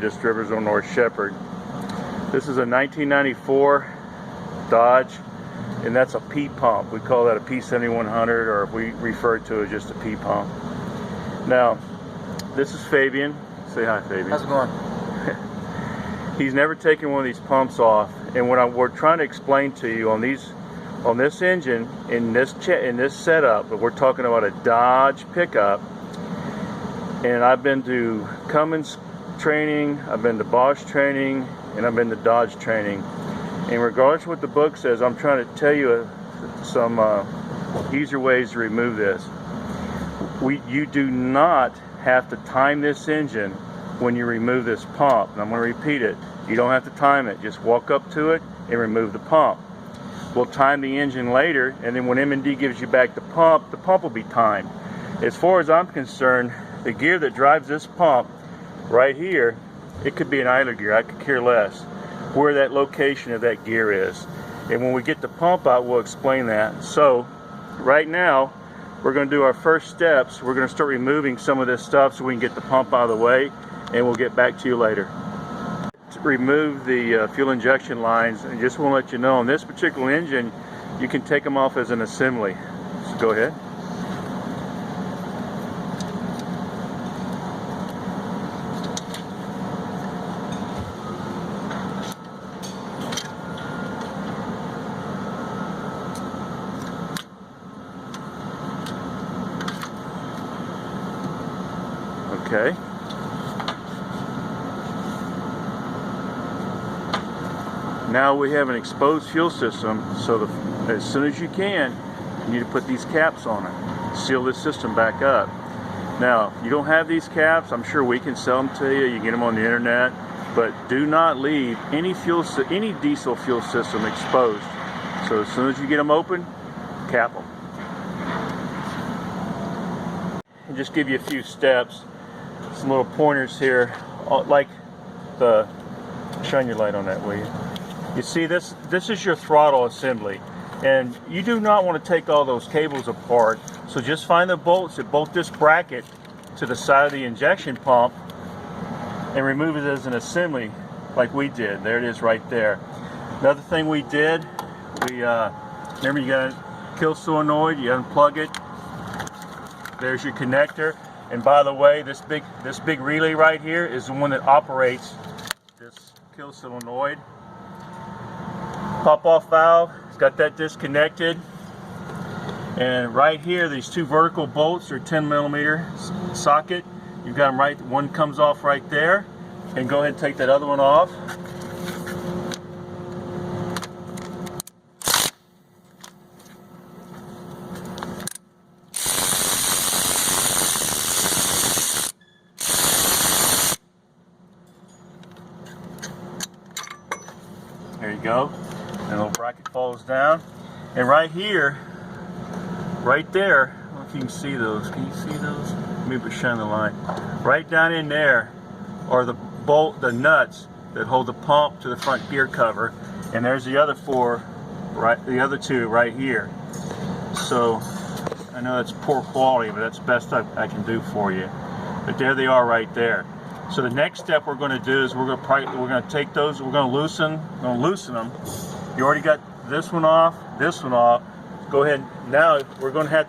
distributors on North Shepherd. This is a 1994 Dodge, and that's a P pump. We call that a P7100, or we refer to it just a P pump. Now, this is Fabian. Say hi, Fabian. How's it going? He's never taken one of these pumps off, and what we're trying to explain to you on this engine, in this setup, but we're talking about a Dodge pickup. And I've been to Cummins training, I've been to Bosch training, and I've been to Dodge training. And regardless of what the book says, I'm trying to tell you some easier ways to remove this. You do not have to time this engine when you remove this pump. And I'm going to repeat it. You don't have to time it. Just walk up to it and remove the pump. We'll time the engine later, and then when M&D gives you back the pump will be timed. As far as I'm concerned, the gear that drives this pump right here, it could be an idler gear, I could care less where that location of that gear is. And when we get the pump out, we'll explain that. So right now we're going to do our first steps. We're going to start removing some of this stuff so we can get the pump out of the way, and we'll get back to you later. To remove the fuel injection lines, and just want to let you know, on this particular engine you can take them off as an assembly. So go ahead. Okay. Now we have an exposed fuel system, so as soon as you can, you need to put these caps on it. Seal this system back up. Now, you don't have these caps, I'm sure we can sell them to you. You can get them on the internet, but do not leave any diesel fuel system exposed. So as soon as you get them open, cap them. And just give you a few steps. Some little pointers here, like shine your light on that, will you? You see, this is your throttle assembly, and you do not want to take all those cables apart. So just find the bolts that bolt this bracket to the side of the injection pump and remove it as an assembly, like we did. There it is, right there. Another thing we did, remember, you got a kill solenoid, you unplug it. There's your connector. And by the way, this big relay right here is the one that operates this kill solenoid. Pop-off valve, it's got that disconnected. And right here, these two vertical bolts are 10mm socket. You've got them right, one comes off right there. And go ahead and take that other one off. There you go. And the little bracket falls down. And right here, right there, I don't know if you can see those. Can you see those? Maybe shine the light. Right down in there are the nuts that hold the pump to the front gear cover. And there's the other the other two right here. So I know that's poor quality, but that's the best I can do for you. But there they are right there. So the next step we're going to do is we're going to take those, we're going to loosen them. You already got this one off, this one off. Go ahead. Now we're going to have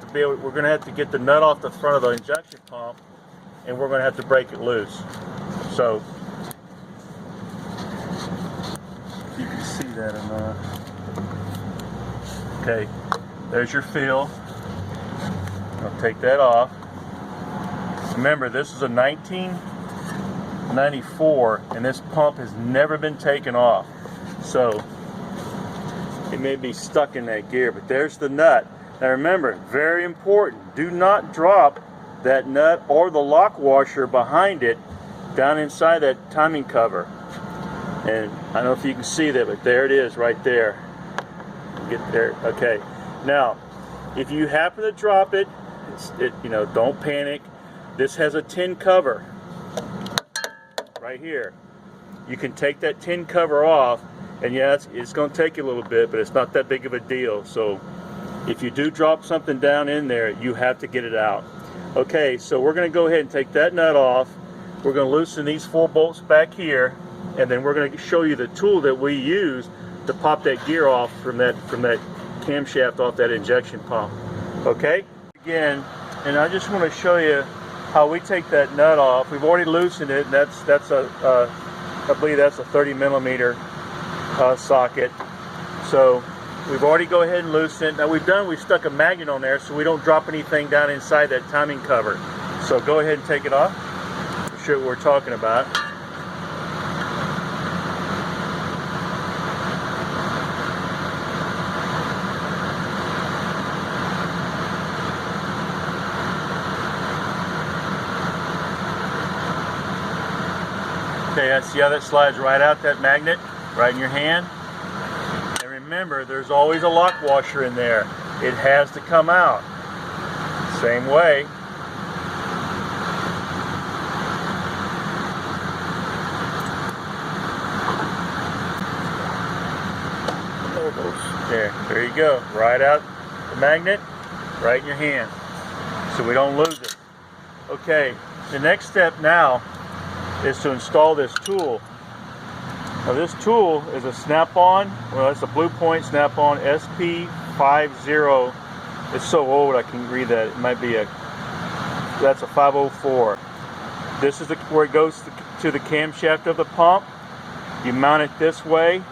to get the nut off the front of the injection pump, and we're going to have to break it loose. So if you can see that or not. Okay, there's your fill. I'll take that off. Remember, this is a 1994, and this pump has never been taken off. So it may be stuck in that gear, but there's the nut. Now remember, very important, do not drop that nut or the lock washer behind it down inside that timing cover. And I don't know if you can see that, but there it is right there. Get there. Okay. Now, if you happen to drop it, don't panic. This has a tin cover right here. You can take that tin cover off, and yeah, it's going to take you a little bit, but it's not that big of a deal. So if you do drop something down in there, you have to get it out. Okay, so we're going to go ahead and take that nut off. we're going to loosen these 4 bolts back here, and then we're going to show you the tool that we use to pop that gear off from that camshaft off that injection pump. Okay? Again, and I just want to show you how we take that nut off. We've already loosened it. I believe that's a 30 millimeter socket. So we've already go ahead and loosened it. Now we've stuck a magnet on there so we don't drop anything down inside that timing cover. So go ahead and take it off. Show what we're talking about. Okay, see how that slides right out, that magnet, right in your hand? And remember, there's always a lock washer in there. It has to come out. Same way. There you go. Right out the magnet, right in your hand, so we don't lose it. Okay, the next step now is to install this tool. Now this tool is a snap-on, well it's a Blue Point snap-on SP50. It's so old I can read that. It might be that's a 504. This is where it goes to the camshaft of the pump. You mount it this way.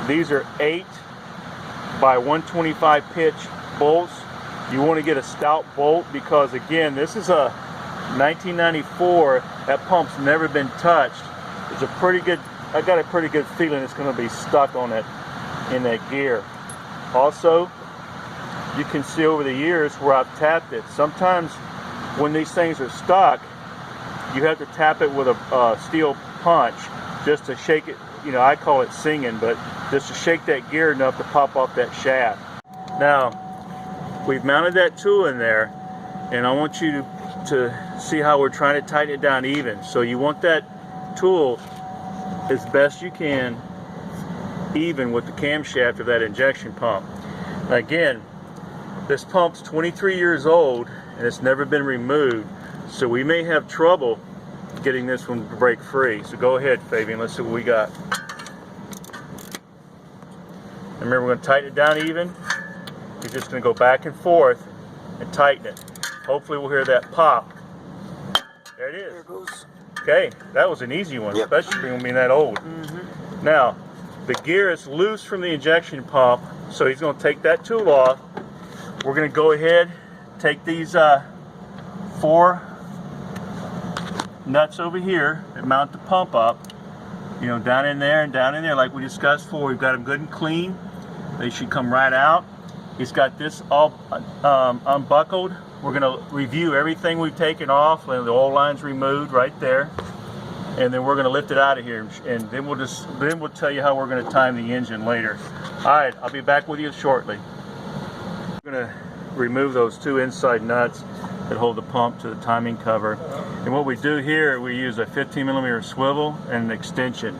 These are 8 by 125 pitch bolts. You want to get a stout bolt because again, this is a 1994. That pump's never been touched. It's a pretty good, I got a pretty good feeling it's going to be stuck on it in that gear. Also, you can see over the years where I've tapped it. Sometimes when these things are stuck, you have to tap it with a steel punch just to shake it. You know, I call it singing, but just to shake that gear enough to pop off that shaft. Now, we've mounted that tool in there, and I want you to see how we're trying to tighten it down even. So you want that tool as best you can even with the camshaft of that injection pump. Now again, this pump's 23 years old and it's never been removed, so we may have trouble getting this one to break free. So go ahead, Fabian, let's see what we got. Remember, we're going to tighten it down even. You're just going to go back and forth and tighten it. Hopefully we'll hear that pop. There it is. There it goes. Okay, that was an easy one, yep. Especially when being that old. Mm-hmm. Now, the gear is loose from the injection pump, so he's going to take that tool off. We're going to go ahead, take these 4 nuts over here that mount the pump up, you know, down in there and down in there like we discussed before. We've got them good and clean. They should come right out. He's got this all unbuckled. We're going to review everything we've taken off, and the oil line's removed right there, and then we're going to lift it out of here, and then we'll tell you how we're going to time the engine later. All right, I'll be back with you shortly. We're going to remove those 2 inside nuts that hold the pump to the timing cover, and what we do here, we use a 15 millimeter swivel and an extension.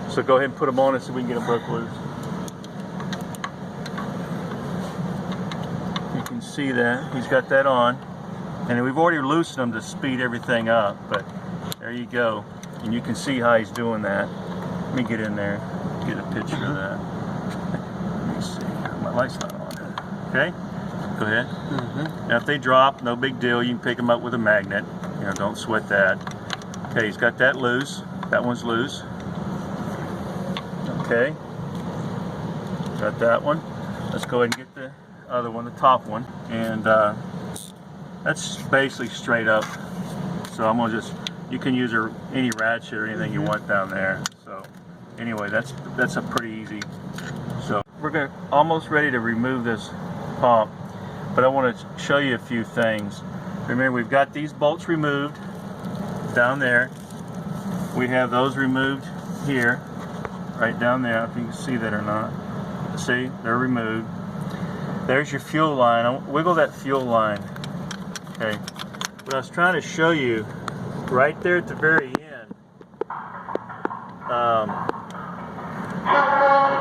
So go ahead and put them on and see if we can get them broke loose. See that he's got that on, and we've already loosened them to speed everything up, but there you go, and you can see how he's doing that. Let me get in there, get a picture of that. Let me see, my light's not on. Okay, go ahead. Now if they drop, no big deal, you can pick them up with a magnet, you know, don't sweat that. Okay, he's got that loose, that one's loose. Okay, got that one. Let's go ahead and get the other one, the top one, and that's basically straight up. So I'm gonna you can use any ratchet or anything you want down there. So anyway, that's a pretty easy. So we're almost ready to remove this pump, but I want to show you a few things. Remember, we've got these bolts removed down there. We have those removed here, right down there. If you can see that or not. See, they're removed. There's your fuel line. I'll wiggle that fuel line. Okay. What I was trying to show you right there at the very end.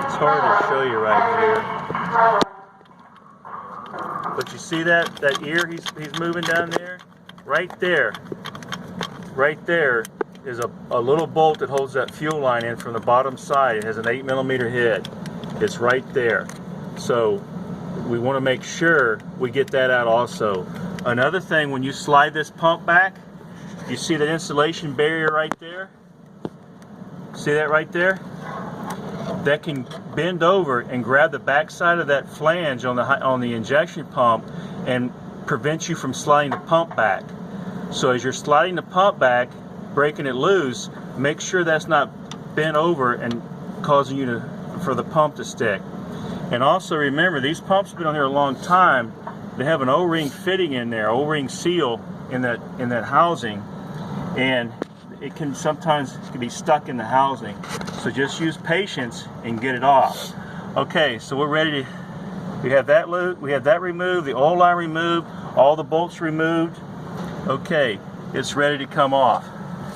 It's hard to show you right here. But you see that ear he's moving down there? Right there. right there is a little bolt that holds that fuel line in from the bottom side. It has an 8mm head. It's right there. So we want to make sure we get that out also. Another thing, when you slide this pump back, you see that insulation barrier right there? See that right there? That can bend over and grab the back side of that flange on the injection pump and prevent you from sliding the pump back. So as you're sliding the pump back, breaking it loose, make sure that's not bent over and causing you for the pump to stick. And also remember, these pumps have been on here a long time. They have an O-ring fitting in there, O-ring seal in that housing, and it can sometimes be stuck in the housing. So just use patience and get it off. Okay, so we're ready to. We have that removed, the oil line removed, all the bolts removed. Okay, it's ready to come off.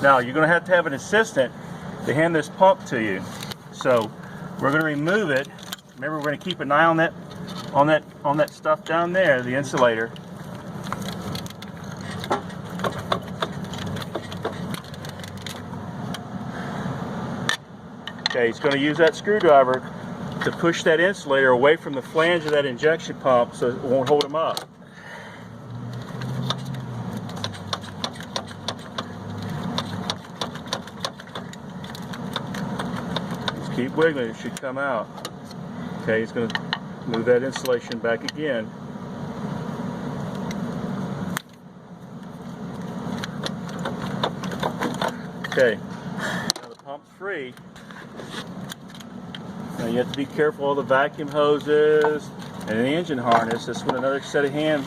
Now you're going to have an assistant to hand this pump to you. So we're going to remove it. Remember, we're going to keep an eye on that stuff down there, the insulator. Okay, he's going to use that screwdriver to push that insulator away from the flange of that injection pump so it won't hold him up. Just keep wiggling, it should come out. Okay, he's going to move that insulation back again. Okay, now the pump's free. Now you have to be careful of the vacuum hoses and the engine harness. This is when another set of hands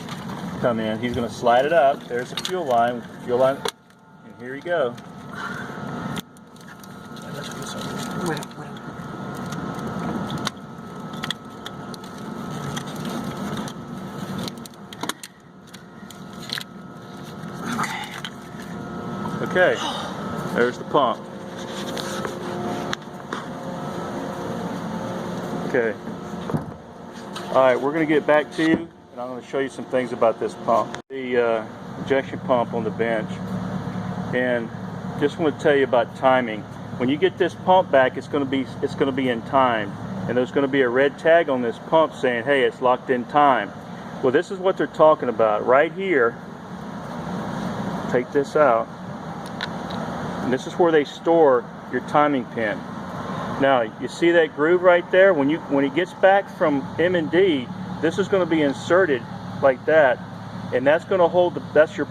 come in. He's going to slide it up. There's the fuel line, and here you go. Okay, there's the pump. Okay. Alright, we're going to get back to you, and I'm going to show you some things about this pump. The injection pump on the bench. And just want to tell you about timing. When you get this pump back, it's going to be in time. And there's going to be a red tag on this pump saying, hey, it's locked in time. Well, this is what they're talking about. Right here, take this out. And this is where they store your timing pin. Now, you see that groove right there? When it gets back from M&D, this is going to be inserted like that, and that's going to hold that's your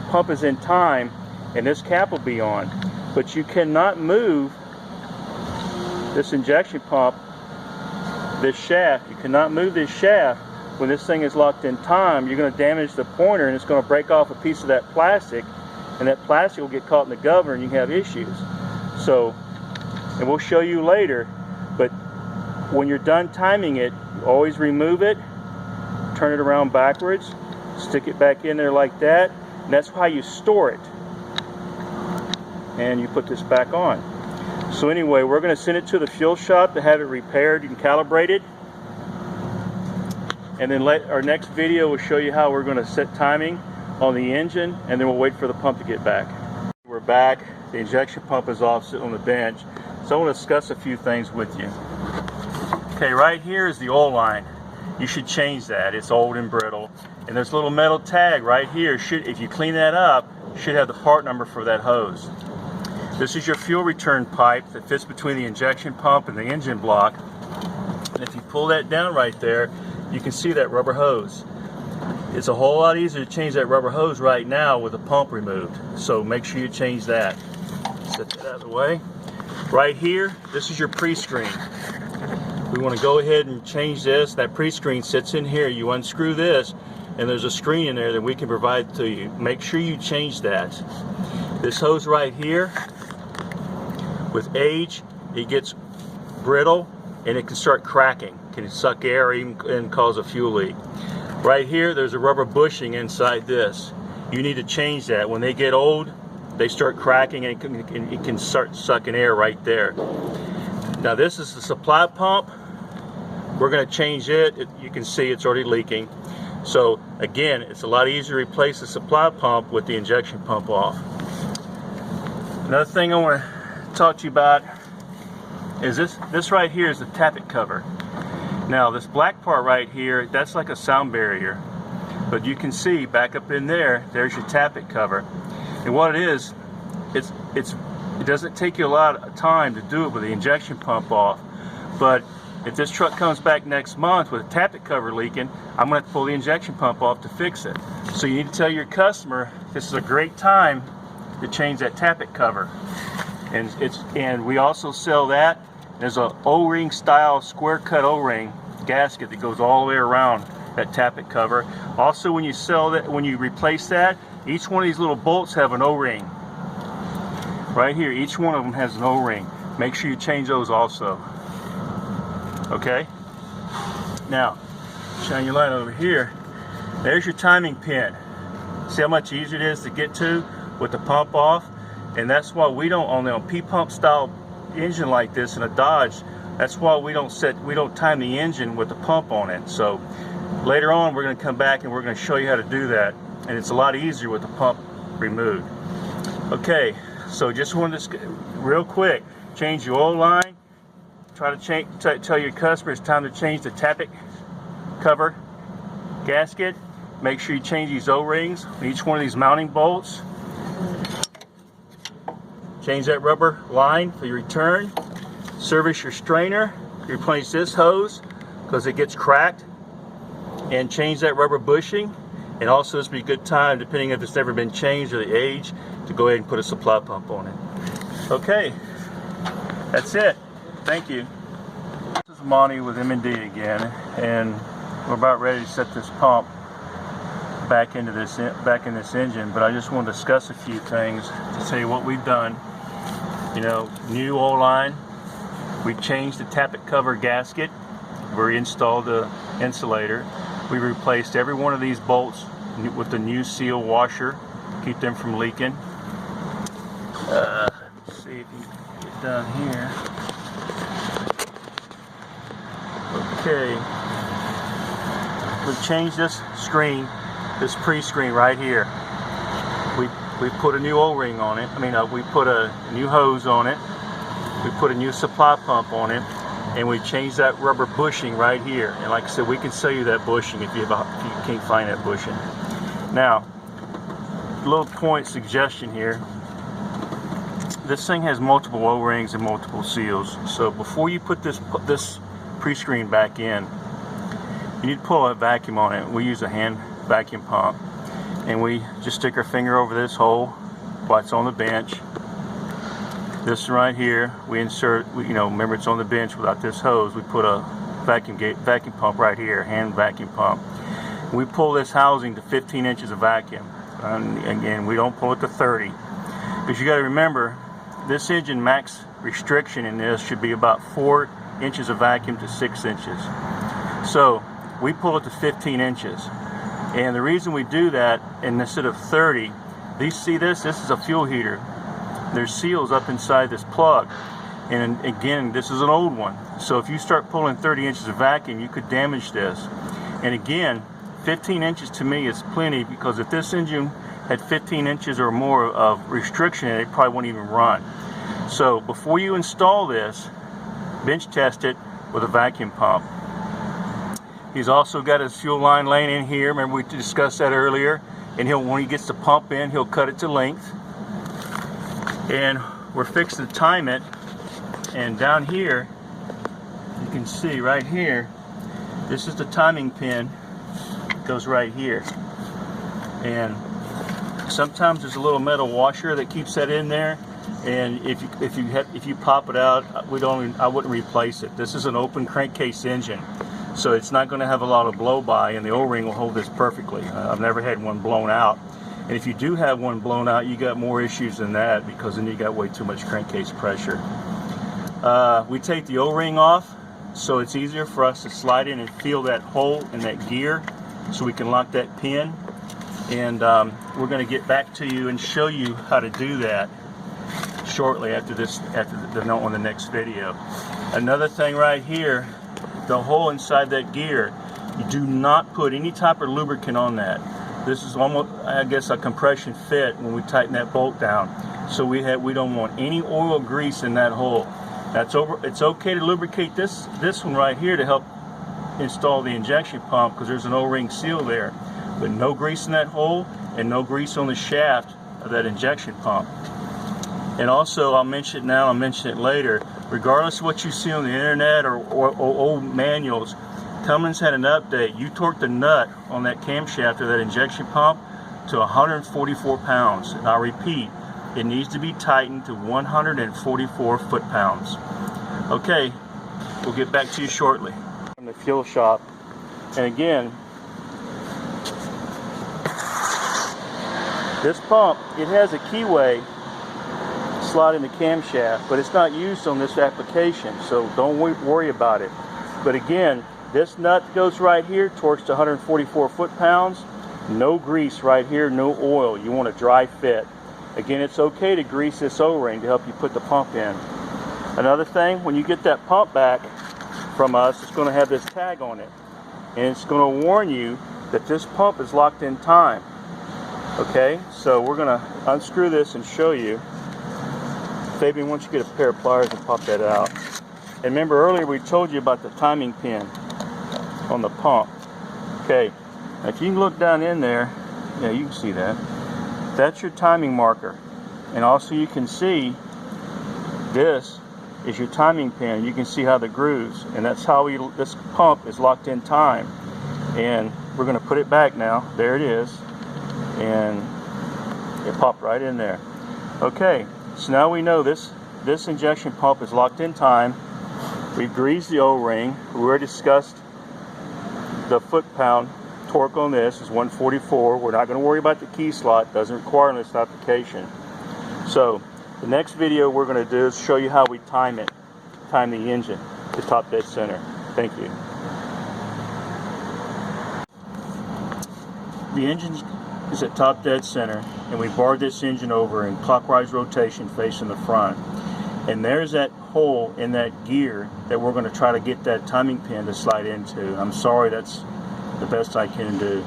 pump is in time, and this cap will be on. But you cannot move this injection pump, this shaft. You cannot move this shaft when this thing is locked in time. You're going to damage the pointer, and it's going to break off a piece of that plastic, and that plastic will get caught in the governor, and you can have issues. So, and we'll show you later, but when you're done timing it, always remove it, turn it around backwards, stick it back in there like that, and that's how you store it. And you put this back on. So anyway, we're going to send it to the fuel shop to have it repaired and calibrated. And then our next video will show you how we're going to set timing on the engine, and then we'll wait for the pump to get back. We're back. The injection pump is off, sitting on the bench. So I want to discuss a few things with you. Okay, right here is the oil line. You should change that. It's old and brittle. And there's a little metal tag right here. If you clean that up, should have the part number for that hose. This is your fuel return pipe that fits between the injection pump and the engine block. And if you pull that down right there, you can see that rubber hose. It's a whole lot easier to change that rubber hose right now with the pump removed. So make sure you change that. Set that out of the way. Right here, this is your pre-screen. We want to go ahead and change this. That pre-screen sits in here. You unscrew this, and there's a screen in there that we can provide to you. Make sure you change that. This hose right here, with age, it gets brittle, and it can start cracking. It can suck air and cause a fuel leak. Right here, there's a rubber bushing inside this. You need to change that. When they get old, they start cracking, and it can start sucking air right there. Now this is the supply pump. We're going to change it. You can see it's already leaking. So again, it's a lot easier to replace the supply pump with the injection pump off. Another thing I want to talk to you about is this right here is the tappet cover. Now this black part right here, that's like a sound barrier, but you can see back up in there, there's your tappet cover. And what it is, it doesn't take you a lot of time to do it with the injection pump off, but if this truck comes back next month with a tappet cover leaking, I'm going to have to pull the injection pump off to fix it. So you need to tell your customer this is a great time to change that tappet cover. And we also sell that. There's a O-ring style square cut O-ring gasket that goes all the way around that tappet cover. Also, when you sell that, when you replace that, each one of these little bolts have an O-ring. Right here, each one of them has an O-ring. Make sure you change those also. Okay? Now, shine your light over here. There's your timing pin. See how much easier it is to get to with the pump off? And that's why we don't, on a P-pump style engine like this in a Dodge, that's why we don't time the engine with the pump on it. So later on we're going to come back and we're going to show you how to do that, and it's a lot easier with the pump removed. Okay, so just wanted to real quick change your oil line. Try to tell your customer it's time to change the tappet cover gasket. Make sure you change these O-rings on each one of these mounting bolts. Change that rubber line for your return. Service your strainer. Replace this hose because it gets cracked. And change that rubber bushing. And also this would be a good time, depending if it's never been changed or the age, to go ahead and put a supply pump on it. Okay, that's it. Thank you. This is Monty with M&D again, and we're about ready to set this pump back in this engine. But I just want to discuss a few things to tell you what we've done. You know, new oil line. We changed the tappet cover gasket. We installed the insulator. We replaced every one of these bolts with the new seal washer, keep them from leaking. Let's see if you can get down here. Okay, we've changed this screen, this pre-screen right here. We put a new O-ring on it. We put a new hose on it. We put a new supply pump on it, and we changed that rubber bushing right here. And like I said, we can sell you that bushing if you can't find that bushing. Now, little point suggestion here. This thing has multiple O-rings and multiple seals. So before you put this pre-screen back in, you need to pull a vacuum on it. We use a hand vacuum pump, and we just stick our finger over this hole while it's on the bench. This right here, we insert. Remember it's on the bench without this hose. We put a vacuum pump right here, hand vacuum pump. We pull this housing to 15 inches of vacuum. And again, we don't pull it to 30, because you got to remember, this engine max restriction in this should be about 4 inches of vacuum to 6 inches. So we pull it to 15 inches. And the reason we do that, and instead of 30, this is a fuel heater. There's seals up inside this plug. And again, this is an old one. So if you start pulling 30 inches of vacuum, you could damage this. And again, 15 inches to me is plenty, because if this engine had 15 inches or more of restriction, it probably wouldn't even run. So before you install this, bench test it with a vacuum pump. He's also got his fuel line laying in here. Remember we discussed that earlier. And when he gets the pump in, he'll cut it to length. And we're fixing to time it. And down here, you can see right here, this is the timing pin. It goes right here. And sometimes there's a little metal washer that keeps that in there. And if you pop it out, I wouldn't replace it. This is an open crankcase engine, so it's not going to have a lot of blow by, and the O-ring will hold this perfectly. I've never had one blown out. And if you do have one blown out, you got more issues than that, because then you got way too much crankcase pressure. We take the O-ring off, so it's easier for us to slide in and feel that hole in that gear, so we can lock that pin. And we're going to get back to you and show you how to do that shortly on the next video. Another thing right here, the hole inside that gear, you do not put any type of lubricant on that. This is almost, I guess, a compression fit when we tighten that bolt down. So we don't want any oil or grease in that hole. It's okay to lubricate this one right here to help install the injection pump, because there's an O-ring seal there, but no grease in that hole and no grease on the shaft of that injection pump. And also, I'll mention it now, I'll mention it later, regardless of what you see on the internet or old manuals, Cummins had an update. You torque the nut on that camshaft of that injection pump to 144 pounds. And I'll repeat, it needs to be tightened to 144 foot-pounds. Okay, we'll get back to you shortly. From the fuel shop, and again, this pump, it has a keyway slot in the camshaft, but it's not used on this application, so don't worry about it. But again, this nut goes right here, torques to 144 foot-pounds, no grease right here, no oil. You want a dry fit. Again, it's okay to grease this O-ring to help you put the pump in. Another thing, when you get that pump back from us, it's going to have this tag on it, and it's going to warn you that this pump is locked in time. Okay, so we're going to unscrew this and show you. Fabian, once you get a pair of pliers and pop that out. And remember earlier we told you about the timing pin on the pump. Okay, now if you can look down in there, yeah, you can see that. That's your timing marker. And also you can see this is your timing pin. You can see how the grooves, and that's how this pump is locked in time. And we're going to put it back now. There it is. And it popped right in there. Okay, so now we know this injection pump is locked in time. We've greased the O-ring. We already discussed the foot-pound torque on this is 144. We're not going to worry about the key slot. Doesn't require this application. So the next video we're going to do is show you how we time the engine to top dead center. Thank you. The engine is at top dead center, and we barred this engine over in clockwise rotation facing the front. And there's that hole in that gear that we're going to try to get that timing pin to slide into. I'm sorry, that's the best I can do.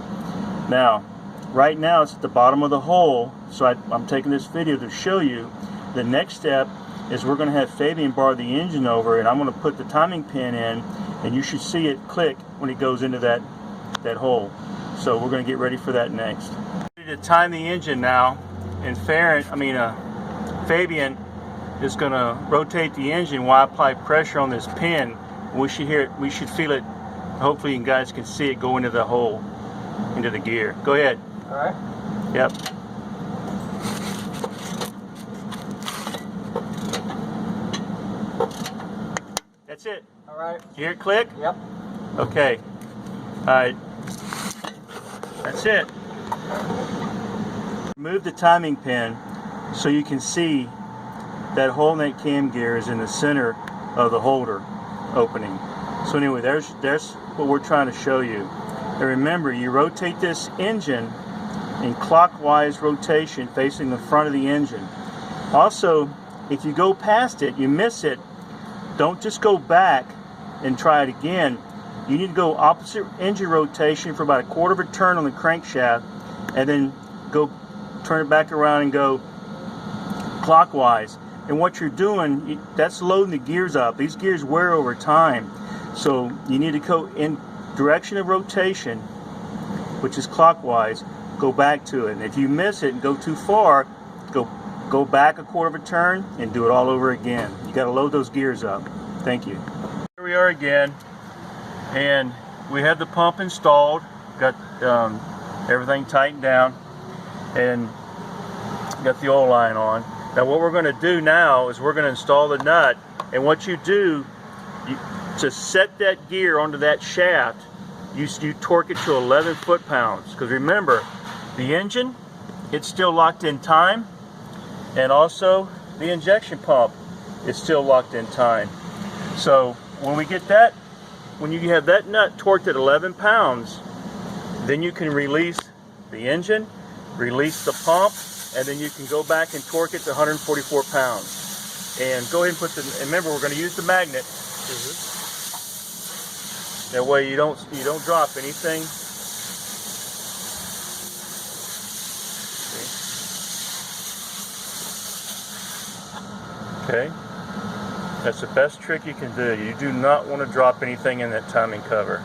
Now, right now it's at the bottom of the hole, so I'm taking this video to show you. The next step is we're going to have Fabian bar the engine over, and I'm going to put the timing pin in, and you should see it click when it goes into that hole. So we're going to get ready for that next. To time the engine now, and Fabian is going to rotate the engine while I apply pressure on this pin. We should hear it. We should feel it. Hopefully you guys can see it go into the hole, into the gear. Go ahead. All right. Yep. That's it. All right. You hear it click? Yep. Okay. All right. That's it. Remove the timing pin so you can see that hole in that cam gear is in the center of the holder opening. So anyway, there's what we're trying to show you. And remember, you rotate this engine in clockwise rotation facing the front of the engine. Also, if you go past it, you miss it, don't just go back and try it again. You need to go opposite engine rotation for about a quarter of a turn on the crankshaft, and then go turn it back around and go clockwise. And what you're doing, that's loading the gears up. These gears wear over time. So you need to go in direction of rotation, which is clockwise, go back to it. And if you miss it and go too far, go back a quarter of a turn and do it all over again. You got to load those gears up. Thank you. Here we are again, and we have the pump installed, got everything tightened down, and got the oil line on. Now what we're going to do now is we're going to install the nut, and what you do, to set that gear onto that shaft, you torque it to 11 foot-pounds, because remember, the engine, it's still locked in time, and also the injection pump is still locked in time. So when we get that, when you have that nut torqued at 11 pounds, then you can release the engine, release the pump, and then you can go back and torque it to 144 pounds. And go ahead and put the, and remember, we're going to use the magnet. That way you don't drop anything. Okay, that's the best trick you can do. You do not want to drop anything in that timing cover.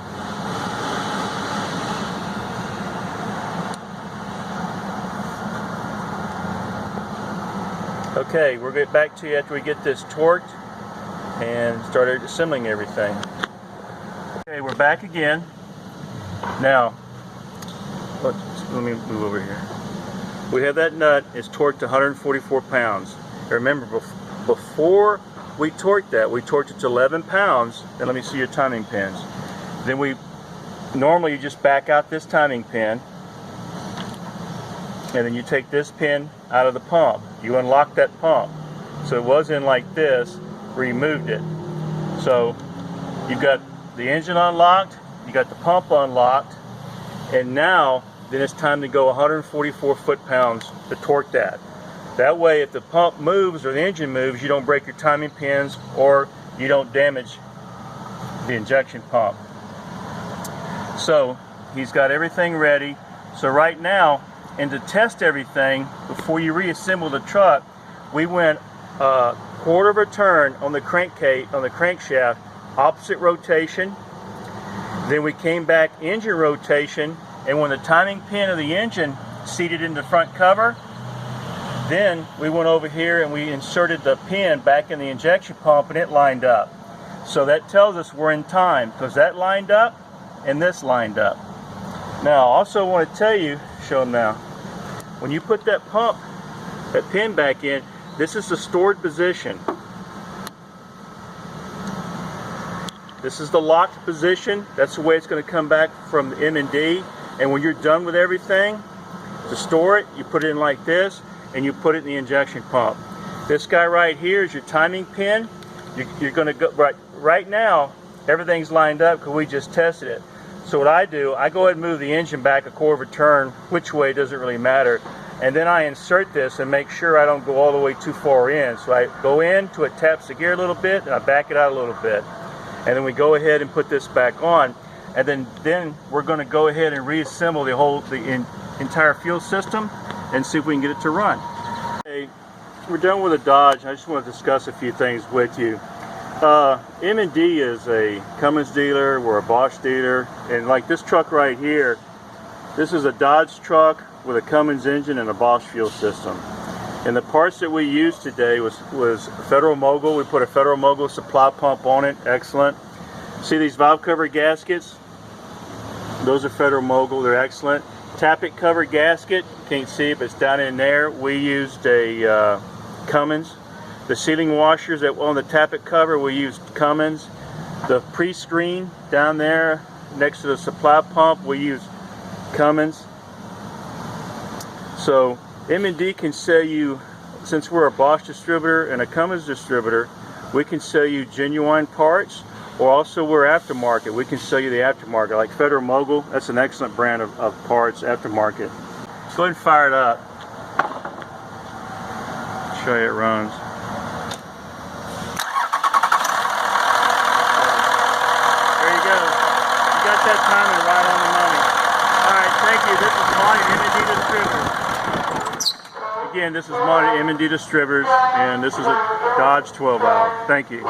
Okay, we'll get back to you after we get this torqued and started assembling everything. Okay, we're back again. Now, let me move over here. We have that nut, it's torqued to 144 pounds. Remember, before we torqued that, we torqued it to 11 pounds. And let me see your timing pins. Then normally you just back out this timing pin, and then you take this pin out of the pump. You unlock that pump. So it was in like this, where you moved it. So you've got the engine unlocked, you got the pump unlocked, and now then it's time to go 144 foot-pounds to torque that. That way, if the pump moves or the engine moves, you don't break your timing pins or you don't damage the injection pump. So he's got everything ready. So right now, and to test everything before you reassemble the truck, we went a quarter of a turn on the crankshaft, opposite rotation. Then we came back engine rotation, and when the timing pin of the engine seated in the front cover, then we went over here and we inserted the pin back in the injection pump, and it lined up. So that tells us we're in time, because that lined up and this lined up. Now I also want to tell you, show them now, when you put that pin back in, this is the stored position. This is the locked position. That's the way it's going to come back from the M&D. And when you're done with everything, to store it, you put it in like this, and you put it in the injection pump. This guy right here is your timing pin. You're going to go right now. Everything's lined up because we just tested it. So what I do, I go ahead and move the engine back a quarter of a turn, which way doesn't really matter, and then I insert this and make sure I don't go all the way too far in. So I go in till it taps the gear a little bit, and I back it out a little bit, and then we go ahead and put this back on, and then we're going to go ahead and reassemble the entire fuel system and see if we can get it to run. Okay, we're done with the Dodge. I just want to discuss a few things with you. M&D is a Cummins dealer, we're a Bosch dealer, and like this truck right here, this is a Dodge truck with a Cummins engine and a Bosch fuel system. And the parts that we used today was Federal Mogul. We put a Federal Mogul supply pump on it, excellent. See these valve cover gaskets? Those are Federal Mogul, they're excellent. Tappet cover gasket, can't see it, but it's down in there. We used a Cummins. The sealing washers that on the Tappet cover, we used Cummins. The pre-screen down there next to the supply pump, we used Cummins. So M&D can sell you, since we're a Bosch distributor and a Cummins distributor, we can sell you genuine parts, or also we're aftermarket. We can sell you the aftermarket, like Federal Mogul. That's an excellent brand of parts, aftermarket. Let's go ahead and fire it up. Show you it runs. That timing right on the money. Alright, thank you. This is Monty, M&D Distributors. Again, this is Monty, M&D Distributors, and this is a Dodge 12 valve. Thank you.